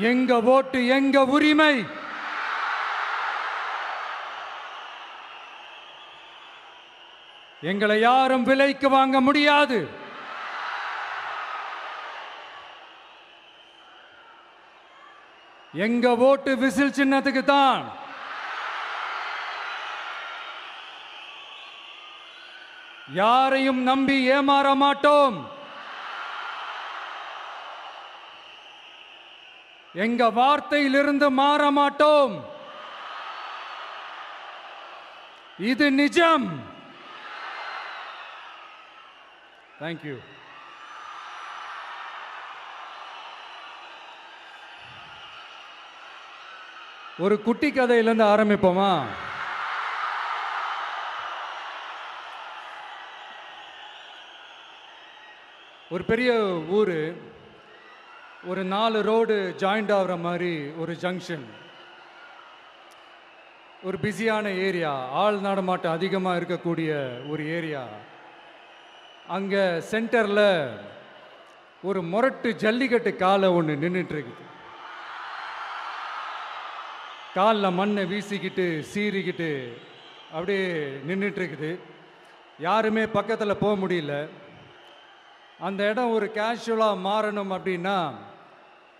எங்க ஓட்டு எங்க உரிமை. எங்களை யாரும் விலைக்கு வாங்க முடியாது. எங்க ஓட்டு விசில் சின்னத்துக்கு தான். யாரையும் நம்பி ஏமாற மாட்டோம். எங்க வார்த்தையிலிருந்து மாற மாட்டோம். இது நிஜம். தேங்க்யூ. ஒரு குட்டி கதையிலிருந்து ஆரம்பிப்போமா? ஒரு பெரிய ஊர், ஒரு 4 ரோடு ஜாயிண்ட் ஆகிற மாதிரி ஒரு ஜங்ஷன், ஒரு பிஸியான ஏரியா, ஆள் நடமாட்டம் அதிகமாக இருக்கக்கூடிய ஒரு ஏரியா. அங்கே சென்டரில் ஒரு முரட்டு ஜல்லிக்கட்டு காலை ஒன்று நின்றுட்டுருக்குது. காலில் மண்ணை வீசிக்கிட்டு சீறிக்கிட்டு அப்படியே நின்றுட்டுருக்குது. யாருமே பக்கத்தில் போக முடியல. அந்த இடம் ஒரு கேஷுவலாக மாறணும் அப்படின்னா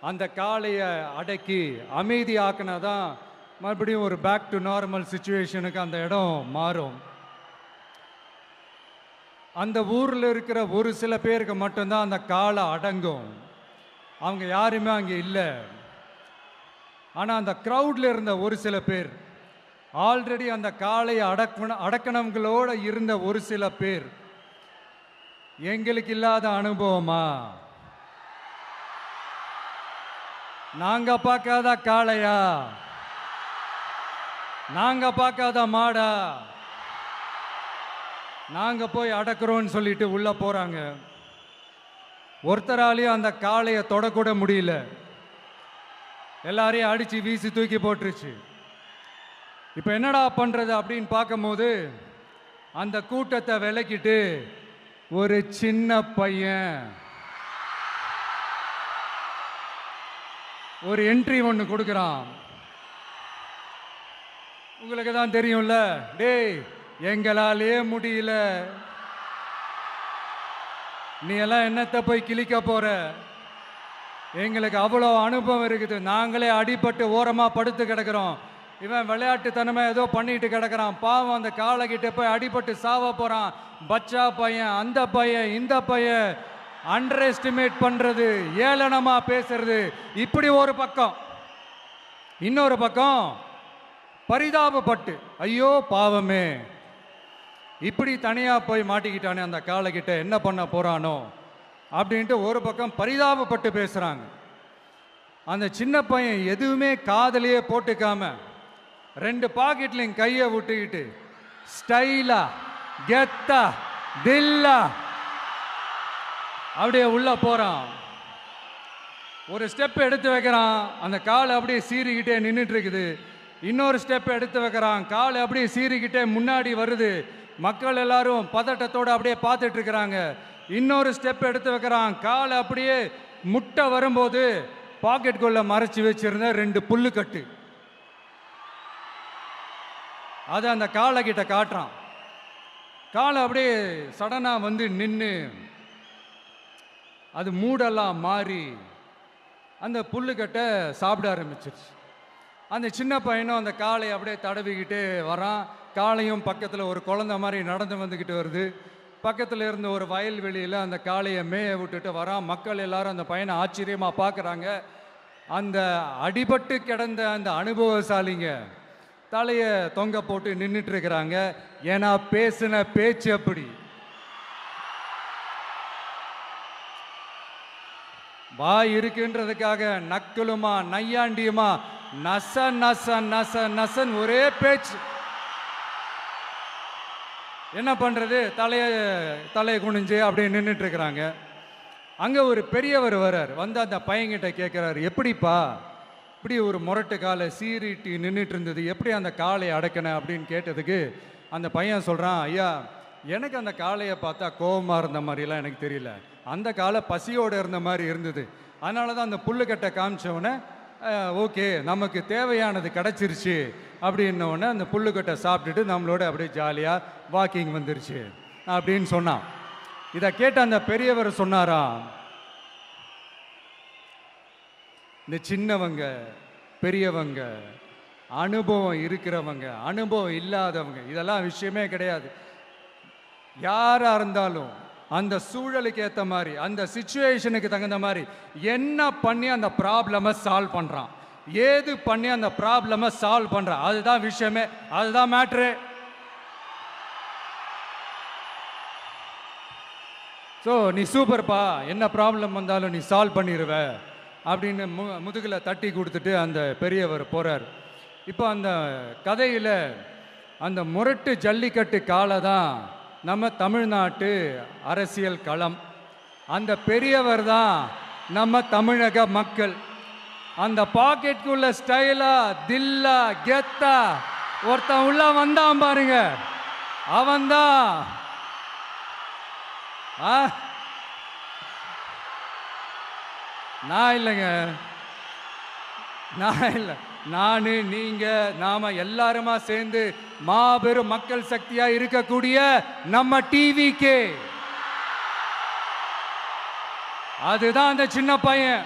அந்த காளையை அடக்கி அமைதி ஆக்கினா தான் மறுபடியும் ஒரு பேக் டு நார்மல் சுச்சுவேஷனுக்கு அந்த இடம் மாறும். அந்த ஊரில் இருக்கிற ஒரு சில பேருக்கு மட்டும்தான் அந்த காளை அடங்கும். அவங்க யாருமே அங்கே இல்லை. ஆனால் அந்த க்ரௌடில் இருந்த ஒரு சில பேர், ஆல்ரெடி அந்த காளையை அடக்கணங்களோடு இருந்த ஒரு சில பேர், எங்களுக்கு இல்லாத அனுபவமா? நாங்க பார்க்காத காளையா? நாங்க பார்க்காத மாடா? நாங்க போய் அடக்குறோம்னு சொல்லிட்டு உள்ள போறாங்க. ஒருத்தராலையும் அந்த காளையை தொடக்கூட முடியல. எல்லாரையும் அடிச்சு வீசி தூக்கி போட்டுருச்சு. இப்போ என்னடா பண்றது அப்படின்னு பார்க்கும்போது அந்த கூட்டத்தை விலக்கிட்டு ஒரு சின்ன பையன் ஒரு என்ட்ரி ஒன்று கொடுக்குறான். உங்களுக்கு தான் தெரியும்ல, டேய் எங்களாலே முடியல, நீ எல்லாம் என்னத்தை போய் கிழிக்க போற? எங்களுக்கு அவ்வளோ அனுபவம் இருக்குது, நாங்களே அடிபட்டு ஓரமாக படுத்து கிடக்கிறோம். இவன் விளையாட்டுத்தனமாக ஏதோ பண்ணிட்டு கிடக்கிறான், பாவம் அந்த காளைகிட்ட போய் அடிபட்டு சாவ போகிறான். பச்சா பையன், அந்த பையன், இந்த பையன், அண்டர் எஸ்டிமேட் பண்ணுறது, ஏளனமாக பேசுறது, இப்படி ஒரு பக்கம். இன்னொரு பக்கம் பரிதாபப்பட்டு, ஐயோ பாவமே, இப்படி தனியாக போய் மாட்டிக்கிட்டானே அந்த காளைகிட்ட, என்ன பண்ண போகிறானோ அப்படின்ட்டு ஒரு பக்கம் பரிதாபப்பட்டு பேசுகிறாங்க. அந்த சின்ன பையன் எதுவுமே காதலையே போட்டுக்காம 2 பாக்கெட்லையும் கையை விட்டுக்கிட்டு ஸ்டைலா கெத்தா தில்லா அப்படியே உள்ள போகிறான். ஒரு ஸ்டெப் எடுத்து வைக்கிறான், அந்த கால் அப்படியே சீறிக்கிட்டே நின்றுட்டு இருக்குது. இன்னொரு ஸ்டெப் எடுத்து வைக்கிறான், கால் அப்படியே சீறிக்கிட்டே முன்னாடி வருது. மக்கள் எல்லாரும் பதட்டத்தோடு அப்படியே பார்த்துட்டு இருக்கிறாங்க. இன்னொரு ஸ்டெப் எடுத்து வைக்கிறான், கால் அப்படியே முட்டை வரும்போது பாக்கெட்டுக்குள்ள மறைச்சி வச்சிருந்த 2 புல்லுக்கட்டு அதை அந்த காளை கிட்ட காட்டுறான். காலை அப்படியே சடனாக வந்து நின்று அது மூடெல்லாம் மாறி அந்த புல்லுக்கட்டை சாப்பிட ஆரம்பிச்சிருச்சு. அந்த சின்ன பையனும் அந்த காளை அப்படியே தடவிக்கிட்டே வரான். காளையும் பக்கத்தில் ஒரு குழந்தை மாதிரி நடந்து வந்துக்கிட்டு வருது. பக்கத்தில் இருந்த ஒரு வயல்வெளியில் அந்த காளையை மேய விட்டுட்டு வரான். மக்கள் எல்லாரும் அந்த பையனை ஆச்சரியமாக பார்க்குறாங்க. அந்த அடிபட்டு கிடந்த அந்த அனுபவசாலிங்க தலையை தொங்க போட்டு நின்றுட்டு இருக்கிறாங்க. ஏன்னா பேசின பேச்சு அப்படி. வாய் இருக்குன்றதுக்காக நக்கலுமா நையாண்டியுமா நச நச நச நசன் ஒரே பேச்சு. என்ன பண்ணுறது, தலையை குனிஞ்சு அப்படியே நின்றுட்டு இருக்கிறாங்க. அங்கே ஒரு பெரியவர் வர்றார். வந்து அந்த பையன்கிட்ட கேட்குறாரு, எப்படிப்பா இப்படி ஒரு முரட்டு காலை சீறிட்டு நின்றுட்டு இருந்தது, எப்படி அந்த காளையை அடக்கின அப்படின்னு கேட்டதுக்கு அந்த பையன் சொல்கிறான், ஐயா எனக்கு அந்த காளையை பார்த்தா கோபமாக இருந்த மாதிரிலாம் எனக்கு தெரியல, அந்த காலை பசியோடு இருந்த மாதிரி இருந்தது. அதனால தான் அந்த புல்லுக்கட்டை காமிச்சவனை ஓகே நமக்கு தேவையானது கிடச்சிருச்சு அப்படின்னோடனே அந்த புல்லுக்கட்டை சாப்பிட்டுட்டு நம்மளோட அப்படியே ஜாலியாக வாக்கிங் வந்துருச்சு அப்படின்னு சொன்னான். இதை கேட்ட அந்த பெரியவர் சொன்னாராம், இந்த சின்னவங்க பெரியவங்க அனுபவம் இருக்கிறவங்க அனுபவம் இல்லாதவங்க இதெல்லாம் விஷயமே கிடையாது. யாராக இருந்தாலும் அந்த சூழலுக்கு ஏற்ற மாதிரி அந்த சிச்சுவேஷனுக்கு தகுந்த மாதிரி என்ன பண்ணி அந்த ப்ராப்ளமை சால்வ் பண்ணுறான், ஏது பண்ணி அந்த ப்ராப்ளமை சால்வ் பண்ணுறான், அதுதான் விஷயமே, அதுதான் மேட்ரு. ஸோ நீ சூப்பர்ப்பா, என்ன ப்ராப்ளம் வந்தாலும் நீ சால்வ் பண்ணிடுவ அப்படின்னு முதுகில் தட்டி கொடுத்துட்டு அந்த பெரியவர் போகிறார். இப்போ அந்த கதையில் அந்த முரட்டு ஜல்லிக்கட்டு காலை தான் நம்ம தமிழ்நாட்டு அரசியல் களம். அந்த பெரியவர் தான் நம்ம தமிழக மக்கள். அந்த பாக்கெட்டுக்குள்ள ஸ்டைலா தில்லா கெத்தா ஒருத்தன் உள்ள வந்தான் பாருங்க, அவன்தான் நான் இல்லைங்க, நான் இல்லை, நானு நீங்க நாம எல்லாருமா சேர்ந்து மாபெரும் மக்கள் சக்தியா இருக்கக்கூடிய நம்ம டிவிக்கு, அதுதான் அந்த சின்ன பையன்.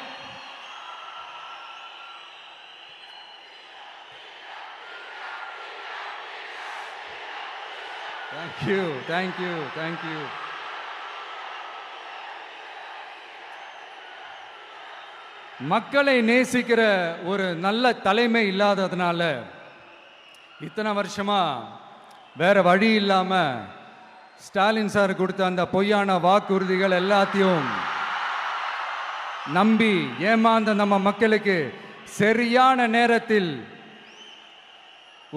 Thank you thank you thank you. மக்களை நேசிக்கிற ஒரு நல்ல தலைமை இல்லாததுனால இத்தனை வருஷமா வேற வழி இல்லாம ஸ்டாலின் சார் கொடுத்த அந்த பொய்யான வாக்குறுதிகள் எல்லாத்தையும் நம்பி ஏமாந்த நம்ம மக்களுக்கு சரியான நேரத்தில்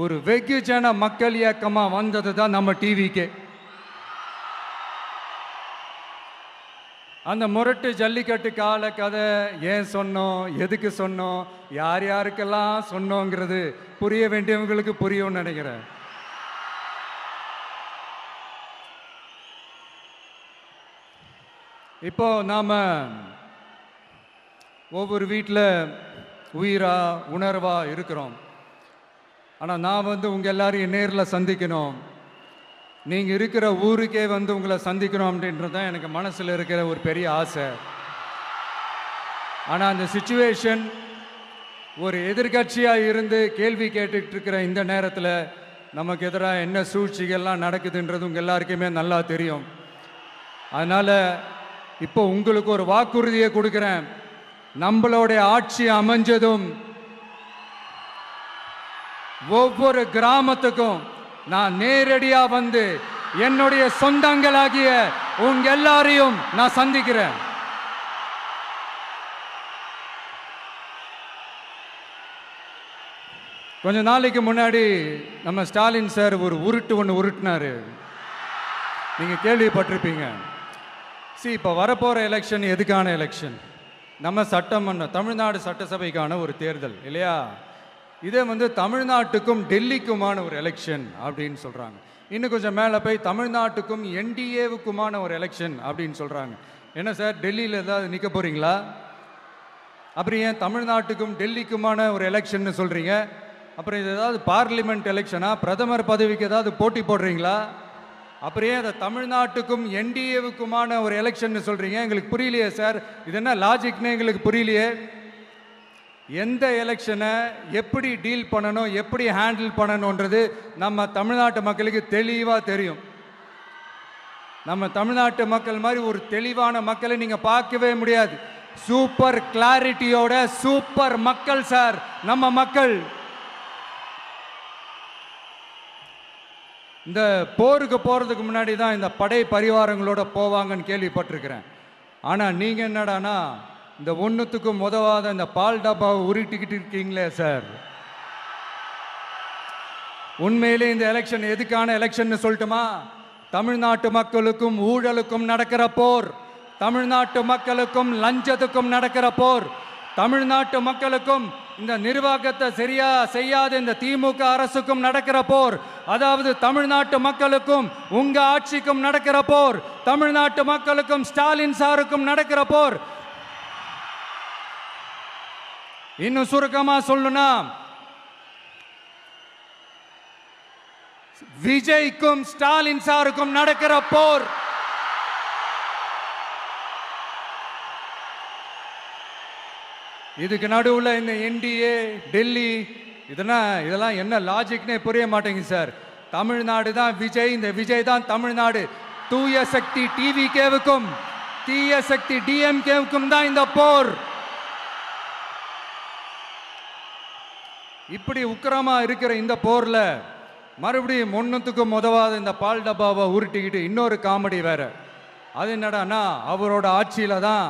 ஒரு வெகுஜன மக்கள் இயக்கமா வந்தது தான் நம்ம டிவிக்கு. அந்த முரட்டு ஜல்லிக்கட்டு கால கதை ஏன் சொன்னோம், எதுக்கு சொன்னோம், யார் யாருக்கெல்லாம் சொன்னோங்கிறது புரிய வேண்டியவங்களுக்கு புரியும்னு நினைக்கிறேன். இப்போ நாம ஒவ்வொரு வீட்டில் உயிரா உணர்வா இருக்கிறோம். ஆனால் நான் உங்கள் எல்லாரையும் நேரில் சந்திக்கணும், நீங்கள் இருக்கிற ஊருக்கே உங்களை சந்திக்கணும் அப்படின்றது தான் எனக்கு மனசில் இருக்கிற ஒரு பெரிய ஆசை. ஆனால் அந்த சிச்சுவேஷன் ஒரு எதிர்கட்சியாக இருந்து கேள்வி கேட்டுக்கிட்டு இருக்கிற இந்த நேரத்தில் நமக்கு எதிராக என்ன சூழ்ச்சிகள்லாம் நடக்குதுன்றது உங்கள் எல்லாருக்குமே நல்லா தெரியும். அதனால் இப்போ உங்களுக்கு ஒரு வாக்குறுதியை கொடுக்குறேன், நம்மளுடைய ஆட்சி அமைஞ்சதும் ஒவ்வொரு கிராமத்துக்கும் நான் நேரடியா வந்து என்னுடைய சொந்தங்களாகிய உங்க எல்லாரையும் நான் சந்திக்கிறேன். கொஞ்ச நாளைக்கு முன்னாடி நம்ம ஸ்டாலின் சார் ஒரு ஒன்று உருட்டினாரு, நீங்க கேள்விப்பட்டிருப்பீங்க. இப்போ வரப்போற எலெக்ஷன் எதுக்கான எலெக்ஷன்? நம்ம சட்டமன்ற தமிழ்நாடு சட்டசபைக்கான ஒரு தேர்தல் இல்லையா? இதே தமிழ்நாட்டுக்கும் டெல்லிக்குமான ஒரு எலெக்ஷன் அப்படின்னு சொல்கிறாங்க. இன்னும் கொஞ்சம் மேலே போய் தமிழ்நாட்டுக்கும் என்டிஏவுக்குமான ஒரு எலெக்ஷன் அப்படின்னு சொல்கிறாங்க. என்ன சார், டெல்லியில் ஏதாவது நிற்க போகிறீங்களா? அப்புறம் ஏன் தமிழ்நாட்டுக்கும் டெல்லிக்குமான ஒரு எலெக்ஷன் சொல்கிறீங்க? அப்புறம் இது ஏதாவது பார்லிமெண்ட் எலெக்ஷனா, பிரதமர் பதவிக்கு ஏதாவது போட்டி போடுறீங்களா? அப்புறம் ஏன் அதை தமிழ்நாட்டுக்கும் என்டிஏவுக்குமான ஒரு எலெக்ஷன் சொல்கிறீங்க? எங்களுக்கு புரியலையே சார், இது என்ன லாஜிக்னு எங்களுக்கு புரியலையே. எந்த எலெக்ஷனை எப்படி டீல் பண்ணணும், எப்படி ஹேண்டில் பண்ணணுன்றது நம்ம தமிழ்நாட்டு மக்களுக்கு தெளிவாக தெரியும். நம்ம தமிழ்நாட்டு மக்கள் மாதிரி ஒரு தெளிவான மக்களை நீங்கள் பார்க்கவே முடியாது. சூப்பர் கிளாரிட்டியோட சூப்பர் மக்கள் சார் நம்ம மக்கள். இந்த போருக்கு போகிறதுக்கு முன்னாடி தான் இந்த படை பரிவாரங்களோட போவாங்கன்னு கேள்விப்பட்டிருக்கிறேன். ஆனால் நீங்கள் என்னடானா இந்த ஒன்றுத்துக்கும் உதவாத இந்த பால் டப்பாவை உருட்டிக்கிட்டு இருக்கீங்களே சார். உண்மையிலே இந்த எலெக்ஷன் எதுக்கான எலெக்ஷன் சொல்லட்டுமா? தமிழ்நாட்டு மக்களுக்கும் ஊழலுக்கும் நடக்கிற போர், தமிழ்நாட்டு மக்களுக்கும் லஞ்சத்துக்கும் நடக்கிற போர், தமிழ்நாட்டு மக்களுக்கும் இந்த நிர்வாகத்தை சரியா செய்யாத இந்த திமுக அரசுக்கும் நடக்கிற போர், அதாவது தமிழ்நாட்டு மக்களுக்கும் உங்க ஆட்சிக்கும் நடக்கிற போர், தமிழ்நாட்டு மக்களுக்கும் ஸ்டாலின் சாருக்கும் நடக்கிற போர். இன்னும் சுருக்கமா சொல்லணும்னா, விஜய்க்கும் ஸ்டாலின் சாருக்கும் நடக்கிற போர். இதுக்கு நடுவுல இந்த என்டிஏ, டெல்லி, இதெல்லாம் என்ன லாஜிக்னே புரிய மாட்டேங்குது சார். தமிழ்நாடு தான் விஜய், இந்த விஜய் தான் தமிழ்நாடு. தூய சக்தி டிவிகேவுக்கும் தீய சக்தி டிஎம்கேவுக்கும் தான் இந்த போர். இப்படி உக்கிரமா இருக்கிற இந்த போர்ல மறுபடியும் ஒன்னுத்துக்கும் உதவாத இந்த பால் டப்பாவை உருட்டிக்கிட்டு இன்னொரு காமெடி வேற. அது என்னடான்னா, அவரோட ஆட்சியில தான்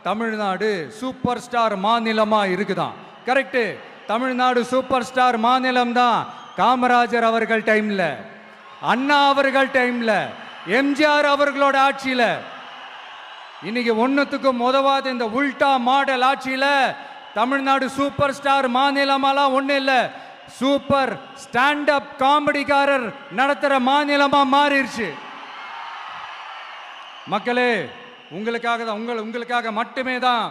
தமிழ்நாடு சூப்பர் ஸ்டார் மாநிலமா இருக்குதான். கரெக்டு, தமிழ்நாடு சூப்பர் ஸ்டார் மாநிலம் தான். காமராஜர் அவர்கள் டைம்ல, அண்ணா அவர்கள் டைம்ல, எம்ஜிஆர் அவர்களோட ஆட்சியில. இன்னைக்கு ஒன்னுத்துக்கும் உதவாத இந்த உல்டா மாடல் ஆட்சியில தமிழ்நாடு சூப்பர் ஸ்டார் மாநிலமாலாம் ஒண்ணு இல்ல, சூப்பர் ஸ்டாண்ட் அப் காமெடிக்காரர் நடத்துற மாநிலமா மாறிடுச்சு. மக்களே, உங்களுக்காக மட்டுமே தான்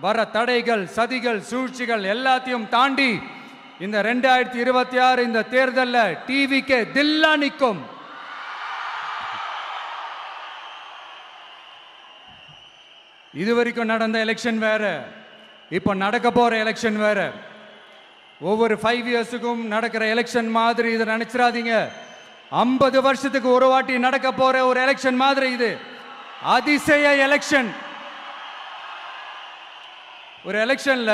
வர தடைகள், சதிகள், சூழ்ச்சிகள் எல்லாத்தையும் தாண்டி இந்த 2026 இந்த தேர்தலில் டிவிக்கு தில்லா நிற்கும். இதுவரைக்கும் நடந்த எலெக்ஷன் வேற, இப்போ நடக்க போற எலெக்ஷன் வேற. ஒவ்வொரு 5 இயர்ஸுக்கும் நடக்கிற எலெக்ஷன் மாதிரி இதை நினைச்சிடாதீங்க. 50 வருஷத்துக்கு ஒரு வாட்டி நடக்க போற ஒரு எலெக்ஷன் மாதிரி இது. அதிசய எலெக்ஷன். ஒரு எலெக்ஷன்ல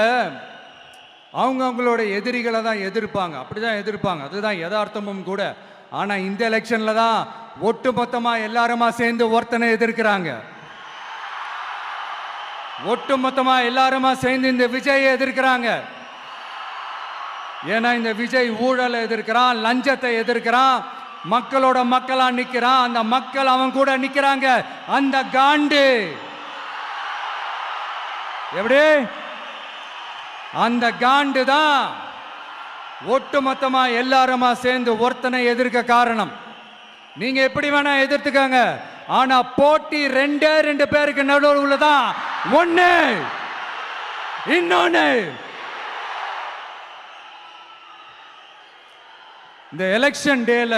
அவங்களோட எதிரிகளை தான் எதிர்ப்பாங்க, அப்படிதான் எதிர்ப்பாங்க, அதுதான் யதார்த்தமும் கூட. ஆனா இந்த எலெக்ஷன்ல தான் ஒட்டுமொத்தமா எல்லாருமா சேர்ந்து ஒருத்தனை எதிர்க்கிறாங்க. ஒட்டுமொத்தமா எல்லாருமா சேர்ந்து இந்த விஜயை எதிர்க்கிறாங்க. ஏன்னா இந்த விஜய் ஊழலை எதிர்க்கிறான், லஞ்சத்தை எதிர்க்கிறான், மக்களோட மக்களா நிக்கிறான். அந்த மக்கள் அவன் கூட நிக்கிறாங்க. அந்த காண்டு எப்படி? அந்த காண்டு தான் ஒட்டுமொத்தமா எல்லாருமா சேர்ந்து ஒருத்தனை எதிர்க்க காரணம். நீங்க எப்படி வேணா எதிர்த்துக்காங்க, ஆனா போட்டி ரெண்டு பேருக்கு நடுவுல தான். ஒண்ணு இன்னொன்னு. இந்த எலெக்ஷன் டேல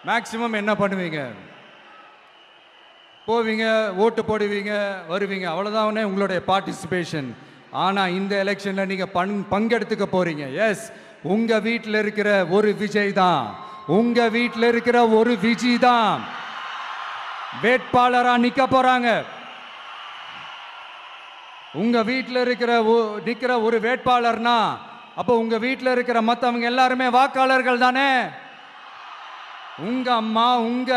மேக்சிமம் என்ன பண்ணுவீங்க? போவீங்க, ஓட்டு போடுவீங்க, வருவீங்க, அவ்வளவுதான் உங்களுடைய பார்ட்டிசிபேஷன். ஆனா இந்த எலெக்ஷன்ல நீங்க பங்கெடுத்துக்க போறீங்க. எஸ், உங்க வீட்டில் இருக்கிற ஒரு விஜய் தான், உங்க வீட்டில் இருக்கிற ஒரு விஜய் தான் வேட்பாளரா நிக்க போறாங்க. உங்க வீட்டில் நிக்கிற ஒரு வேட்பாளர்னா அப்போ உங்க வீட்டில் இருக்கிற மற்றவங்க எல்லாருமே வாக்காளர்கள் தானே. உங்க அம்மா, உங்க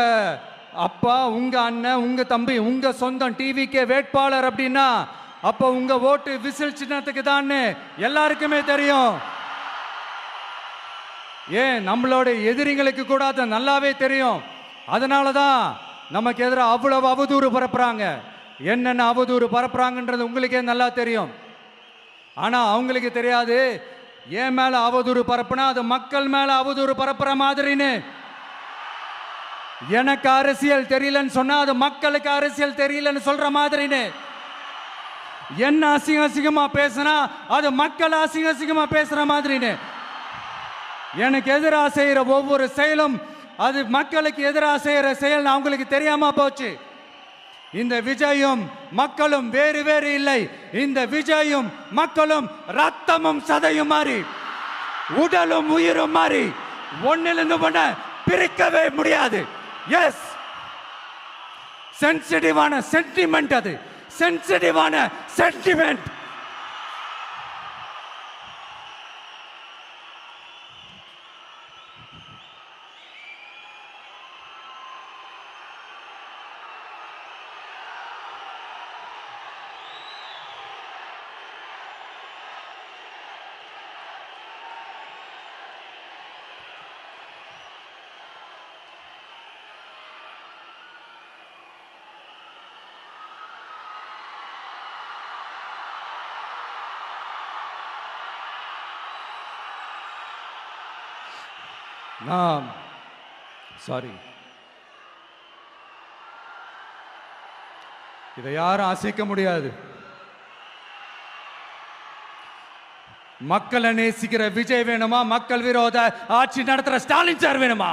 அப்பா, உங்க அண்ணன், உங்க தம்பி, உங்க சொந்தம் டிவிக்கே வேட்பாளர் அப்படின்னா அப்போ உங்க ஓட்டு விசில் சின்னத்துக்கு தான் எல்லாருக்குமே தெரியும். ஏன், நம்மளோட எதிரிங்களுக்கு கூட அது நல்லாவே தெரியும். அதனாலதான் நமக்கு எதிராக அவ்வளவு அவதூறு பரப்புறாங்க. என்னென்ன அவதூறு பரப்புறாங்கன்றது உங்களுக்கே நல்லா தெரியும். ஆனா அவங்களுக்கு தெரியாது, ஏன் மேல அவதூறு பரப்புனா அது மக்கள் மேல அவதூறு பரப்புற மாதிரின்னு. எனக்கு அரசியல் தெரியலன்னு சொன்னா அது மக்களுக்கு அரசியல் தெரியலன்னு சொல்ற மாதிரின்னு. என்ன அசிங்கமா பேசினா அது மக்கள் அசிங்கமா பேசுற மாதிரின்னு. எனக்கு எதிராக செய்யற ஒவ்வொரு செயலும் அது மக்களுக்கு எதிராக செய்யற செயல் அவங்களுக்கு தெரியாம போச்சு. இந்த விஜயும் மக்களும் வேறு வேறு இல்லை. இந்த விஜயும் மக்களும் ரத்தமும் சதையும் மாறி, உடலும் உயிரும் மாறி, ஒன்னிலிருந்து ஒண்ண பிரிக்கவே முடியாது. எஸ், சென்சிட்டிவான சென்டிமெண்ட், அது சென்சிட்டிவான சென்டிமெண்ட். சாரி, இதை யாரும் அசைக்க முடியாது. மக்களை நேசிக்கிற விஜய் வேணுமா, மக்கள் விரோத ஆட்சி நடத்துற ஸ்டாலின் சார் வேணுமா?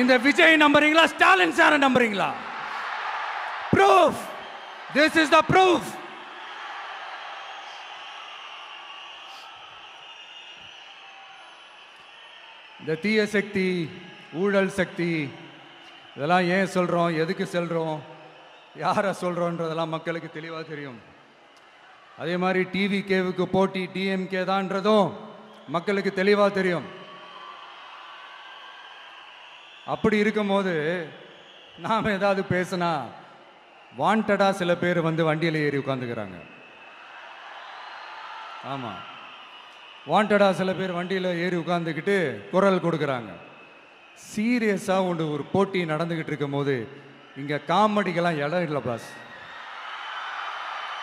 இந்த விஜய் நம்புறீங்களா, ஸ்டாலின் சார் நம்புறீங்களா? Proof, this is the proof. இந்த தீய சக்தி, ஊழல் சக்தி, இதெல்லாம் ஏன் சொல்றோம், எதுக்கு சொல்றோம், யாரை சொல்றோன்றதெல்லாம் மக்களுக்கு தெளிவாக தெரியும். அதே மாதிரி டிவிகேவுக்கு போட்டி டிஎம்கே தான்றதும் மக்களுக்கு தெளிவாக தெரியும். அப்படி இருக்கும்போது நாம் ஏதாவது பேசினா வாண்டடா சில பேர் வந்து வண்டியில் ஏறி உட்காந்துக்கிறாங்க. ஆமாம், வாண்டடா சில பேர் வண்டியில் ஏறி உட்காந்துக்கிட்டு குரல் கொடுக்குறாங்க. சீரியஸாக ஒரு போட்டி நடந்துக்கிட்டு இருக்கும் போது இங்கே காமெடிக்கெல்லாம் இடம் இல்லை பாஸ்.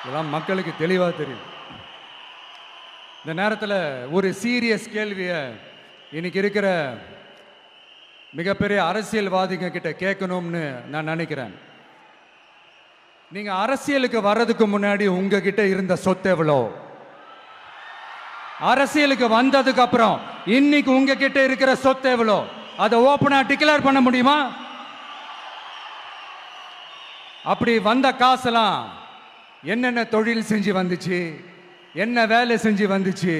இதெல்லாம் மக்களுக்கு தெளிவாக தெரியும். இந்த நேரத்தில் ஒரு சீரியஸ் கேள்வியை இன்னைக்கு இருக்கிற மிகப்பெரிய அரசியல்வாதிங்க கிட்ட கேட்கணும்னு நான் நினைக்கிறேன். நீங்க அரசியலுக்கு வர்றதுக்கு முன்னாடி உங்ககிட்ட இருந்த சொத்து எவ்வளோ? அரசியலுக்கு வந்ததுக்கு அப்புறம் இன்னைக்கு உங்ககிட்ட இருக்கிற சொத்து எவ்வளோ? அதை ஓப்பனா டிக்ளேர் பண்ண முடியுமா? அப்படி வந்த காசெல்லாம் என்னென்ன தொழில் செஞ்சு வந்துச்சு, என்ன வேலை செஞ்சு வந்துச்சு,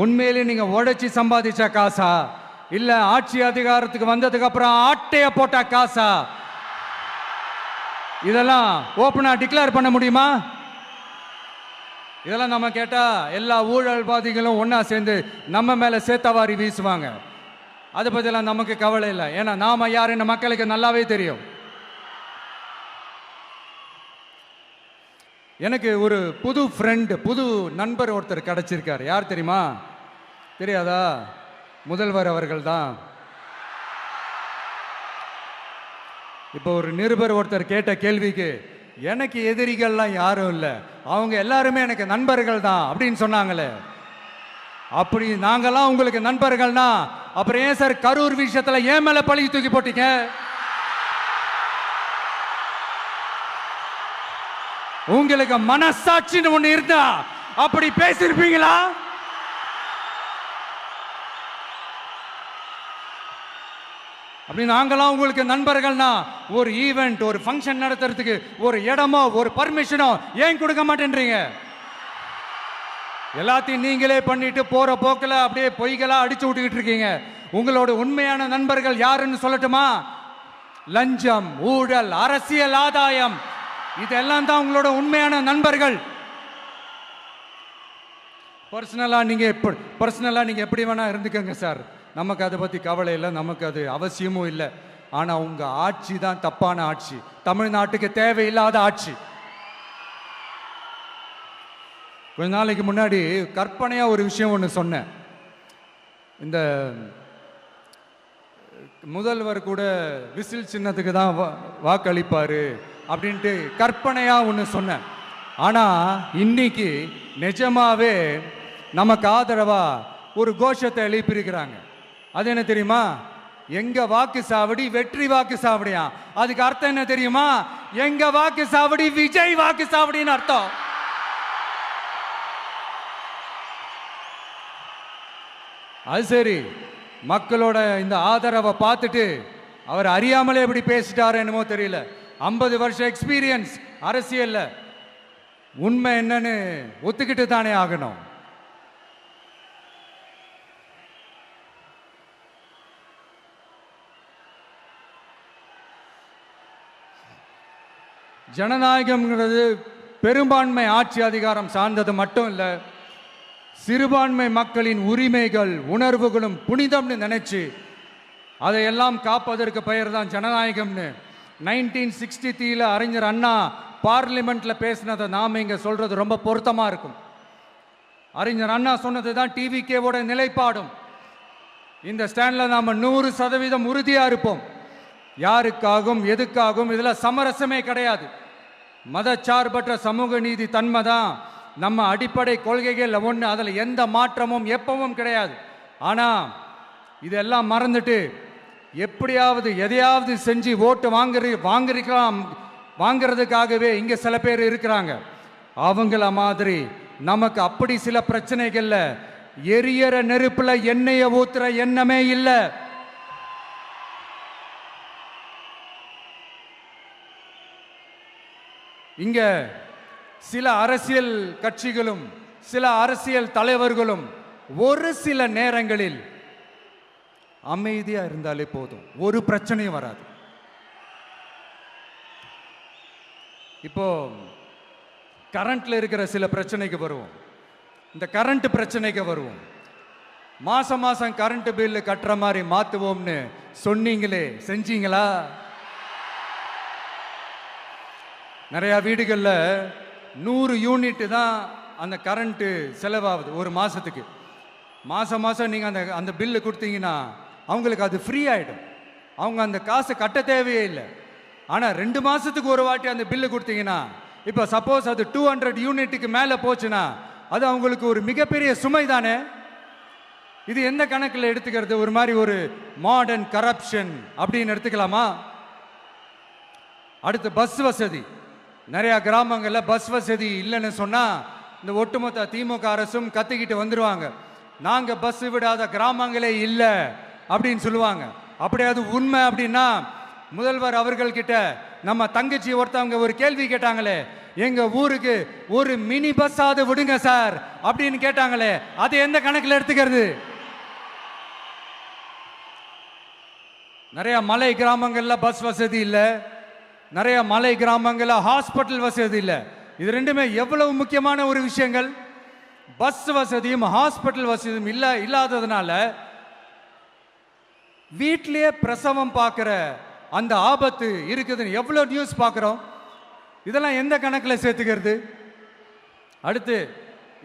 உண்மையிலே நீங்க உழைச்சி சம்பாதிச்ச காசா, இல்ல ஆட்சி அதிகாரத்துக்கு வந்ததுக்கு அப்புறம் ஆட்டைய போட்ட காசா? இதெல்லாம் ஓப்பனா டிக்ளேர் பண்ண முடியுமா? இதெல்லாம் நம்ம கேட்டா எல்லா ஊழல்வாதிகளும் ஒன்னா சேர்ந்து நம்ம மேல சேத்தவாரி வீசுவாங்க. அதை பத்திலாம் நமக்கு கவலை இல்லை. ஏன்னா நாம யாருன்னு மக்களுக்கு நல்லாவே தெரியும். எனக்கு ஒரு புது ஃப்ரெண்டு, புது நண்பர் ஒருத்தர் கிடைச்சிருக்கார். யார் தெரியுமா? தெரியாதா? முதல்வர் அவர்கள் தான். இப்போ ஒரு நிருபர் ஒருத்தர் கேட்ட கேள்விக்கு எனக்கு எதிரிகள்லாம் யாரும் இல்லை, அவங்க எல்லாருமே எனக்கு நண்பர்கள் தான் அப்படின்னு சொன்னாங்களே. அப்படி நாங்கெல்லாம் உங்களுக்கு நண்பர்கள்னா அப்புறம் ஏன் சார் கரூர் விஷயத்துல ஏன் மேல பழி தூக்கி போட்டீங்க? உங்களுக்கு மனசாட்சின்னு ஒண்ணு இருந்தா அப்படி பேசிருப்பீங்களா? அப்படி நாங்களாம் உங்களுக்கு நண்பர்கள்னா ஒரு ஈவெண்ட், ஒரு ஃபங்க்ஷன் நடத்துறதுக்கு ஒரு இடமோ ஒரு பர்மிஷனோ ஏன் கொடுக்க மாட்டேன்றீங்க? எல்லாத்தையும் நீங்களே பண்ணிட்டு போற போக்கில் அப்படியே பொய்களா அடிச்சு விட்டுக்கிட்டு இருக்கீங்க. உங்களோட உண்மையான நண்பர்கள் யாருன்னு சொல்லட்டுமா? லஞ்சம், ஊழல், அரசியல் ஆதாயம், இதெல்லாம் தான் உங்களோட உண்மையான நண்பர்கள். பர்சனலா நீங்க எப்படி வேணா இருந்துக்கங்க சார், நமக்கு அதை பத்தி கவலை இல்லை, நமக்கு அது அவசியமும் இல்லை. ஆனா உங்க ஆட்சி தான் தப்பான ஆட்சி, தமிழ்நாட்டுக்கு தேவையில்லாத ஆட்சி. கொஞ்ச நாளைக்கு முன்னாடி கற்பனையா ஒரு விஷயம் ஒன்று சொன்னேன். இந்த முதல்வர் கூட விசில் சின்னத்துக்கு தான் வாக்களிப்பாரு அப்படின்ட்டு கற்பனையா ஒன்று சொன்னேன். ஆனா இன்னைக்கு நிஜமாவே நமக்கு ஆதரவா ஒரு கோஷத்தை எழுப்பியிருக்கிறாங்க. அது என்ன தெரியுமா? எங்க வாக்கு சாவடி வெற்றி வாக்கு சாவடியா. அதுக்கு அர்த்தம் என்ன தெரியுமா? எங்க வாக்கு சாவடி விஜய் வாக்கு சாவடின்னு அர்த்தம். அது சரி, மக்களோட இந்த ஆதரவை பார்த்துட்டு அவர் அறியாமலே எப்படி பேசிட்டாரு என்னமோ தெரியல. 50 வருஷம் எக்ஸ்பீரியன்ஸ் அரசியல்ல, உண்மை என்னன்னு ஒத்துக்கிட்டு தானே ஆகணும். ஜனநாயகம்ங்கிறது பெரும்பான்மை ஆட்சி அதிகாரம் சார்ந்தது மட்டும் இல்லை, சிறுபான்மை மக்களின் உரிமைகள் உணர்வுகளும் புனிதம்னு நினைச்சு அதையெல்லாம் காப்பதற்கு பெயர் தான் ஜனநாயகம்னு 1963 அறிஞர் அண்ணா பார்லிமெண்ட்ல பேசினதை நாம இங்க சொல்றது ரொம்ப பொருத்தமா இருக்கும். அறிஞர் அண்ணா சொன்னது தான் டிவிகேவோட நிலைப்பாடும். இந்த ஸ்டாண்ட்ல நாம 100% உறுதியா இருப்போம். யாருக்காகவும் எதுக்காகவும் இதுல சமரசமே கிடையாது. மதச்சார்பற்ற சமூக நீதி தன்மை தான் நம்ம அடிப்படை கொள்கைகள் ஒன்று, அதில் எந்த மாற்றமும் எப்பவும் கிடையாது. ஆனால் இதெல்லாம் மறந்துட்டு எப்படியாவது எதையாவது செஞ்சு ஓட்டு வாங்குறதுக்காகவே இங்கே சில பேர் இருக்கிறாங்க. அவங்கள மாதிரி நமக்கு அப்படி சில பிரச்சனைகள்ல எரியற நெருப்புல எண்ணெயை ஊத்துற எண்ணமே இல்லை. இங்க சில அரசியல் கட்சிகளும் சில அரசியல் தலைவர்களும் ஒரு சில நேரங்களில் அமைதியா இருந்தாலே போதும், ஒரு பிரச்சனையும் வராது. இப்போ கரண்ட்ல இருக்கிற சில பிரச்சனைக்கு வருவோம். இந்த கரண்ட் பிரச்சனைக்கு வருவோம். மாசம் மாசம் கரண்ட் பில் கட்டுற மாதிரி மாத்துவோம்னு சொன்னீங்களே, செஞ்சீங்களா? நிறைய வீடுகளில் 100 யூனிட் தான் அந்த கரண்ட்டு செலவாகுது ஒரு மாசத்துக்கு. மாசம் மாசம் நீங்க அந்த பில்லு கொடுத்தீங்கன்னா அவங்களுக்கு அது ஃப்ரீ ஆயிடும். அவங்க அந்த காசு கட்ட தேவையே இல்லை. ஆனால் 2 மாசத்துக்கு ஒரு வாட்டி அந்த பில்லு கொடுத்தீங்கன்னா, இப்போ சப்போஸ் அது 200 யூனிட்டுக்கு மேலே போச்சுன்னா அது அவங்களுக்கு ஒரு மிகப்பெரிய சுமை தானே. இது எந்த கணக்கில் எடுத்துக்கிறது? ஒரு மாதிரி ஒரு மாடர்ன் கரப்ஷன் அப்படின்னு எடுத்துக்கலாமா? அடுத்து பஸ் வசதி. நிறைய கிராமங்களில் பஸ் வசதி இல்லைன்னு சொன்னா இந்த ஒட்டுமொத்த திமுக அரசும் கத்திக்கிட்டு வந்துருவாங்க. நாங்க பஸ் விடாத கிராமங்களே இல்லை அப்படின்னு சொல்லுவாங்க. அப்படி அது உண்மை அப்படின்னா முதல்வர் அவர்கள் கிட்ட நம்ம தங்கச்சி ஒருத்தவங்க ஒரு கேள்வி கேட்டாங்களே, எங்க ஊருக்கு ஒரு மினி பஸ் ஆவது விடுங்க சார் அப்படின்னு கேட்டாங்களே, அது எந்த கணக்கில் எடுத்துக்கிறது? நிறைய மலை கிராமங்கள்ல பஸ் வசதி இல்லை, நிறைய மலை கிராமங்கள்ல ஹாஸ்பிட்டல் வசதி இல்லை. இது ரெண்டுமே எவ்வளவு முக்கியமான ஒரு விஷயங்கள். பஸ் வசதியும் ஹாஸ்பிட்டல் வசதியும் இல்லாததுனால வீட்டிலேயே பிரசவம் பார்க்கிற அந்த ஆபத்து இருக்குதுன்னு எவ்வளவு நியூஸ் பார்க்கிறோம். இதெல்லாம் எந்த கணக்கில் சேர்த்துக்கிறது? அடுத்து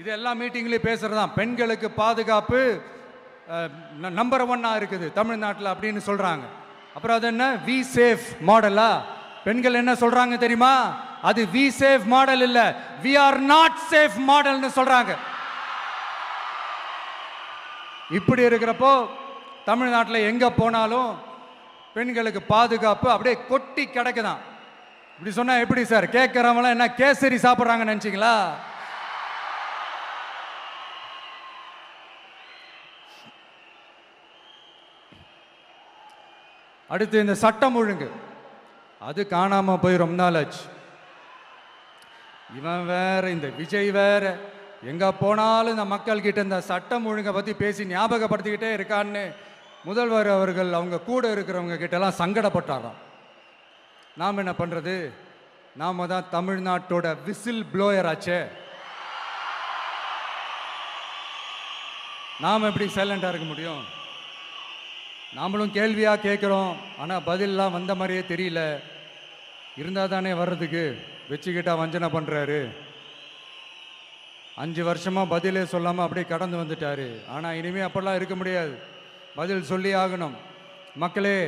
இது எல்லா மீட்டிங்லையும் பேசுறதுதான், பெண்களுக்கு பாதுகாப்பு நம்பர் 1 இருக்குது தமிழ்நாட்டில் அப்படின்னு சொல்றாங்க. அப்புறம் அது என்ன, வி சேஃப் மாடலா? பெண்கள் என்ன சொல்றாங்க தெரியுமா? அது வி சேஃப் மாடல் இல்ல, வி ஆர் நாட் சேஃப் மாடல்னு சொல்றாங்க. இப்படி இருக்கிறப்போ தமிழ்நாட்டில் எங்க போனாலும் பெண்களுக்கு பாதுகாப்பு அப்படியே கொட்டி கிடக்குதான். இப்படி சொன்னா எப்படி சார்? கேட்கிறவங்க என்ன கேசரி சாப்பிட்றாங்க நினைச்சீங்களா? அடுத்து இந்த சட்டம் ஒழுங்கு, அது காணாம போய் ரொம்ப நாள் ஆச்சு. இவன் வேற, இந்த விஜய் வேற, எங்க போனாலும் இந்த மக்கள் கிட்ட இந்த சட்டம் ஒழுங்கை பத்தி பேசி ஞாபகப்படுத்திக்கிட்டே இருக்கான்னு முதல்வர் அவர்கள் அவங்க கூட இருக்கிறவங்க கிட்ட எல்லாம் சங்கடப்பட்டாராம். நாம் என்ன பண்றது? நாம தான் தமிழ்நாட்டோட விசில் ப்ளோயர் ஆச்சே. நாம் எப்படி சைலண்டா இருக்க முடியும்? நாமளும் கேள்வியா கேட்கிறோம், ஆனா பதிலெல்லாம் வந்த மாதிரியே தெரியல. இருந்தா தானே வர்றதுக்கு, வச்சுக்கிட்டா வஞ்சனை பண்றாரு. 5 வருஷமா பதிலே சொல்லாம அப்படியே கடந்து வந்துட்டாரு. ஆனா இனிமே அப்படிலாம் இருக்க முடியாது, பதில் சொல்லி ஆகணும். மக்களே,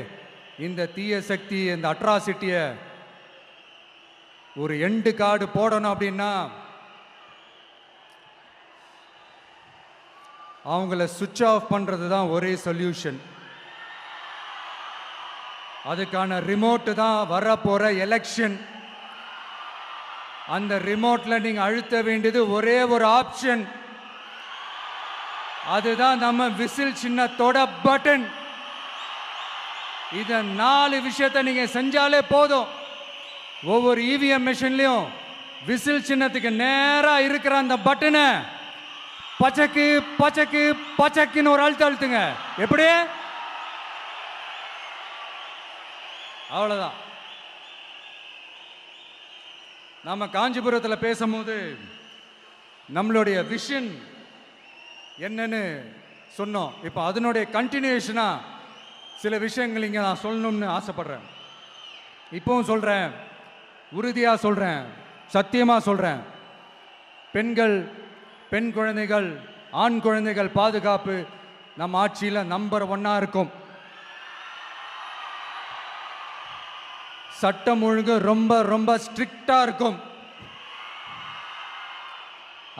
இந்த தீய சக்தி, இந்த அட்ராசிட்டியை ஒரு எண்டு கார்டு போடணும் அப்படின்னா அவங்கள சுவிட்ச் ஆஃப் பண்றது தான் ஒரே சொல்யூஷன். அதுக்கான ரிமோட் தான் வரப்போற எலெக்ஷன். அந்த ரிமோட்ல நீங்க அழுத்த வேண்டியது ஒரே ஒரு ஆப்ஷன், அதுதான் நம்ம விசில் சின்னத்தோட பட்டன். இத 4 விஷயத்தை நீங்க செஞ்சாலே போதும். ஒவ்வொரு இவிஎம் மிஷின்லயும் விசில் சின்னத்துக்கு நேரா இருக்கிற அந்த பட்டனை பச்சக்கு பச்சக்கு பச்சக்குன்னு ஒரு அழுத்துங்க. எப்படி? அவ்வளவுதான். நாம காஞ்சிபுரத்தில் பேசும்போது நம்மளுடைய விஷன் என்னன்னு சொன்னோம். இப்போ அதனுடைய கண்டினியூஷனா சில விஷயங்கள் இங்க நான் சொல்லணும்னு ஆசைப்படுறேன். இப்பவும் சொல்றேன், உறுதியா சொல்றேன், சத்தியமா சொல்றேன். பெண்கள், பெண் குழந்தைகள், ஆண் குழந்தைகள் பாதுகாப்பு நம்ம ஆட்சியில நம்பர் 1 இருக்கும். சட்டம் ஒழுங்கு ரொம்ப ரொம்ப ஸ்ட்ரிக்டா இருக்கும்.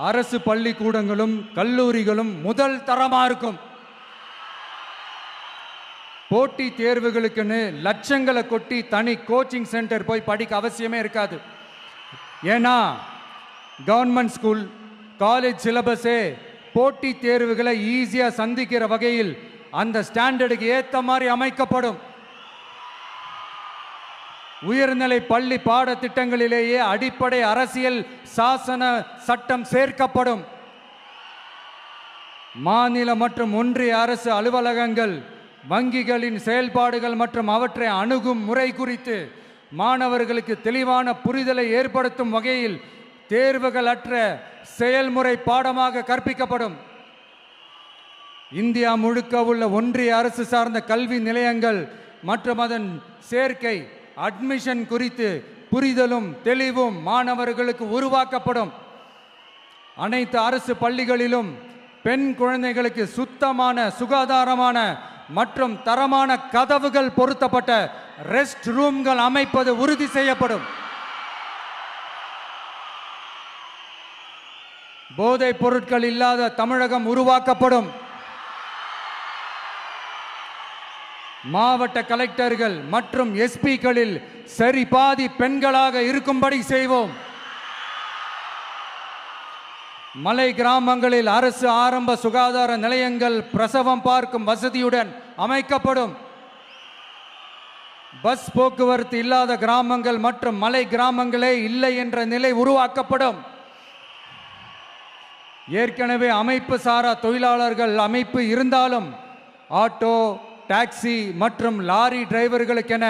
அரசு பள்ளிக்கூடங்களும் கல்லூரிகளும் முதல் தரமா இருக்கும். போட்டி தேர்வுகளுக்குன்னு லட்சங்களை கொட்டி தனி கோச்சிங் சென்டர் போய் படிக்க அவசியமே இருக்காது. ஏன்னா கவர்மெண்ட் ஸ்கூல், காலேஜ் சிலபஸே போட்டி தேர்வுகளை ஈஸியா சந்திக்கிற வகையில் அந்த ஸ்டாண்டர்டுக்கு ஏத்த மாதிரி அமைக்கப்படும். உயர்நிலை பள்ளி பாடத்திட்டங்களிலேயே அடிப்படை அரசியல் சாசன சட்டம் சேர்க்கப்படும். மாநில மற்றும் ஒன்றிய அரசு அலுவலகங்கள், வங்கிகளின் செயல்பாடுகள் மற்றும் அவற்றை அணுகும் முறை குறித்து மாணவர்களுக்கு தெளிவான புரிதலை ஏற்படுத்தும் வகையில் தேர்வுகள் அற்ற செயல்முறை பாடமாக கற்பிக்கப்படும். இந்தியா முழுக்க உள்ள ஒன்றிய அரசு சார்ந்த கல்வி நிலையங்கள் மற்றும் அதன் சேர்க்கை அட்மிஷன் குறித்து புரிதலும் தெளிவும் மாணவர்களுக்கு உருவாக்கப்படும். அனைத்து அரசு பள்ளிகளிலும் பெண் குழந்தைகளுக்கு சுத்தமான, சுகாதாரமான மற்றும் தரமான கதவுகள் பொருத்தப்பட்ட ரெஸ்ட் ரூம்கள் அமைப்பது உறுதி செய்யப்படும். போதைப் பொருட்கள் இல்லாத தமிழகம் உருவாக்கப்படும். மாவட்ட கலெக்டர்கள் மற்றும் எஸ்பிக்களில் சரி பாதி பெண்களாக இருக்கும்படி செய்வோம். மலை கிராமங்களில் அரசு ஆரம்ப சுகாதார நிலையங்கள் பிரசவம் பார்க்கும் வசதியுடன் அமைக்கப்படும். பஸ் போக்குவரத்து இல்லாத கிராமங்கள் மற்றும் மலை கிராமங்களே இல்லை என்ற நிலை உருவாக்கப்படும். ஏற்கனவே அமைப்பு சாரா தொழிலாளர்கள் அமைப்பு இருந்தாலும் ஆட்டோ, டாக்ஸி மற்றும் லாரி டிரைவர்களுக்கென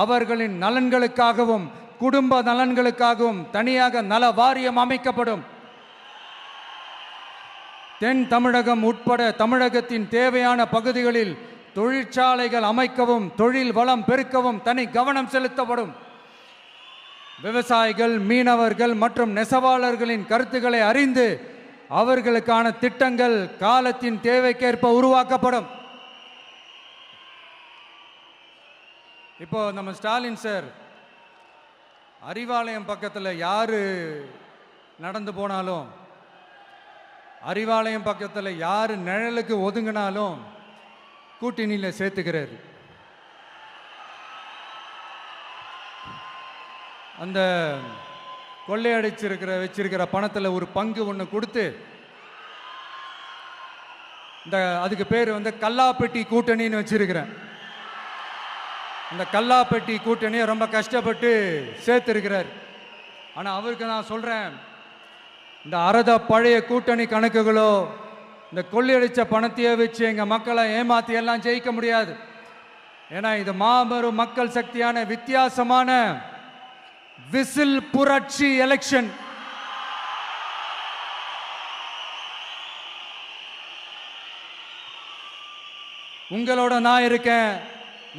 அவர்களின் நலன்களுக்காகவும் குடும்ப நலன்களுக்காகவும் தனியாக நல வாரியம் அமைக்கப்படும். தென் தமிழகம் உட்பட தமிழகத்தின் தேவையான பகுதிகளில் தொழிற்சாலைகள் அமைக்கவும் தொழில் வளம் பெருக்கவும் தனி கவனம் செலுத்தப்படும். விவசாயிகள், மீனவர்கள் மற்றும் நெசவாளர்களின் கருத்துக்களை அறிந்து அவர்களுக்கான திட்டங்கள் காலத்தின் தேவைக்கேற்ப உருவாக்கப்படும். இப்போ நம்ம ஸ்டாலின் சார் அறிவாலயம் பக்கத்தில் யாரு நடந்து போனாலும், அறிவாலயம் பக்கத்தில் யாரு நிழலுக்கு ஒதுங்கினாலும் கூட்டணியில் சேர்த்துக்கிறார். அந்த வச்சிருக்கிற பணத்தில் ஒரு பங்கு ஒன்று கொடுத்து அதுக்கு பேர் கல்லாப்பெட்டி கூட்டணின்னு வச்சிருக்கிறேன். அந்த கல்லாப்பெட்டி கூட்டணியை ரொம்ப கஷ்டப்பட்டு சேர்த்திருக்கிறார். ஆனால் அவருக்கு நான் சொல்கிறேன், இந்த அறத பழைய கூட்டணி கணக்குகளோ இந்த கொள்ளையடிச்ச பணத்தையே வச்சு எங்கள் மக்களை ஏமாற்றி எல்லாம் ஜெயிக்க முடியாது. ஏன்னா இது மாபெரும் மக்கள் சக்தியான வித்தியாசமான விசில் புரட்சி எலெக்ஷன். உங்களோட நான் இருக்கேன்,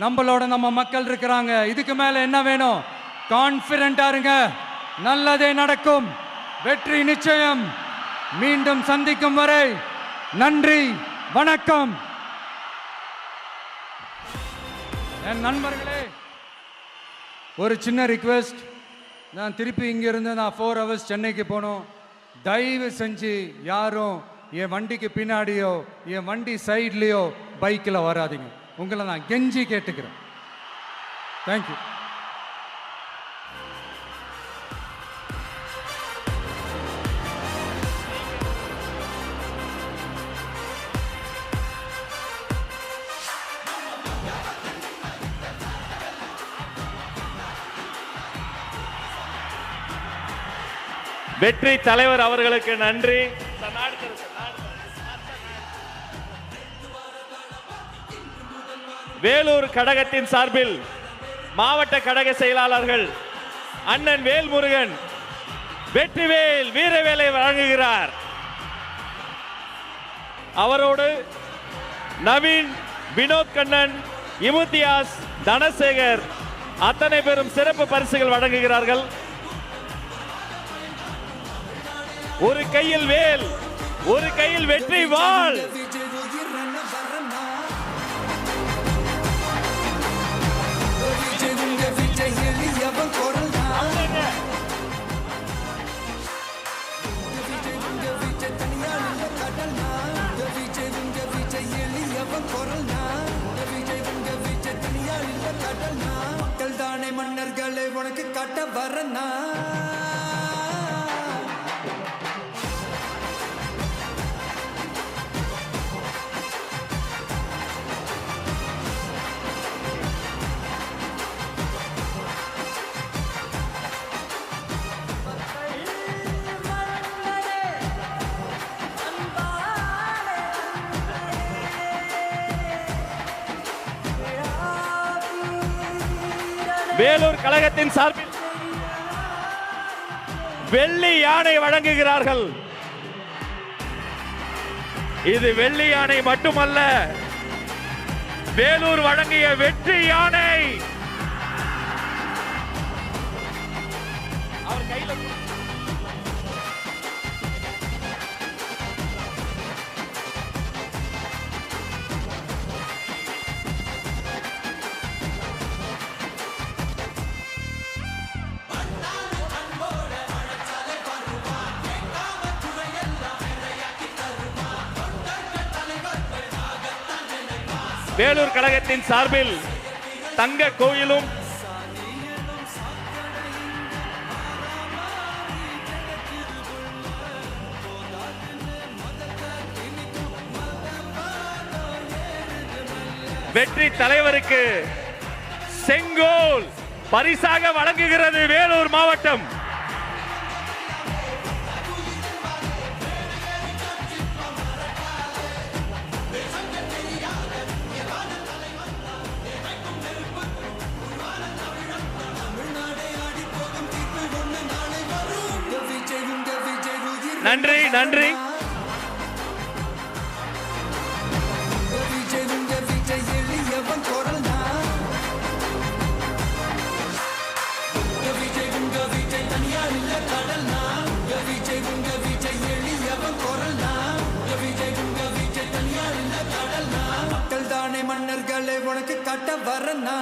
நம்மளோட நம்ம மக்கள் இருக்கிறாங்க. இதுக்கு மேல என்ன வேணும்? கான்பிடென்டா இருங்க, நல்லதே நடக்கும், வெற்றி நிச்சயம். மீண்டும் சந்திக்கும் வரை நன்றி, வணக்கம். என் நண்பர்களே, ஒரு சின்ன ரிக்வெஸ்ட். நான் திருப்பி இங்கிருந்து 4 hours சென்னைக்கு போகணும். தயவு செஞ்சு யாரும் என் வண்டிக்கு பின்னாடியோ என் வண்டி சைட்லேயோ பைக்கில் வராதிங்க. உங்களை நான் கெஞ்சி கேட்டுக்கிறேன். தேங்க்யூ. வெற்றி தலைவர் அவர்களுக்கு நன்றி. வேலூர் கழகத்தின் சார்பில் மாவட்ட கழக செயலாளர்கள் அண்ணன் வேல்முருகன் வெற்றிவேல் வீரவேலை வழங்குகிறார். அவரோடு நவீன், வினோத் கண்ணன், இமுத்தியாஸ், தனசேகர் அத்தனை பேரும் சிறப்பு பரிசுகள் வழங்குகிறார்கள். ஒரு கையில் வேல், ஒரு கையில் வெற்றி வாள். மக்கள் தானே மன்னர்களை உனக்கு காட்ட வரனா. வேலூர் கழகத்தின் சார்பில் வெள்ளி யானை வழங்குகிறார்கள். இது வெள்ளி யானை மட்டுமல்ல, வேலூர் வழங்கிய வெற்றி யானை. அவர் கையில வேலூர் கழகத்தின் சார்பில் தங்க கோயிலும் வெற்றி தலைவருக்கு செங்கோல் பரிசாக வழங்குகிறது வேலூர் மாவட்டம். நன்றி நன்றி. மக்கள் தானே மன்னர்களே உனக்கு காட்ட வரனா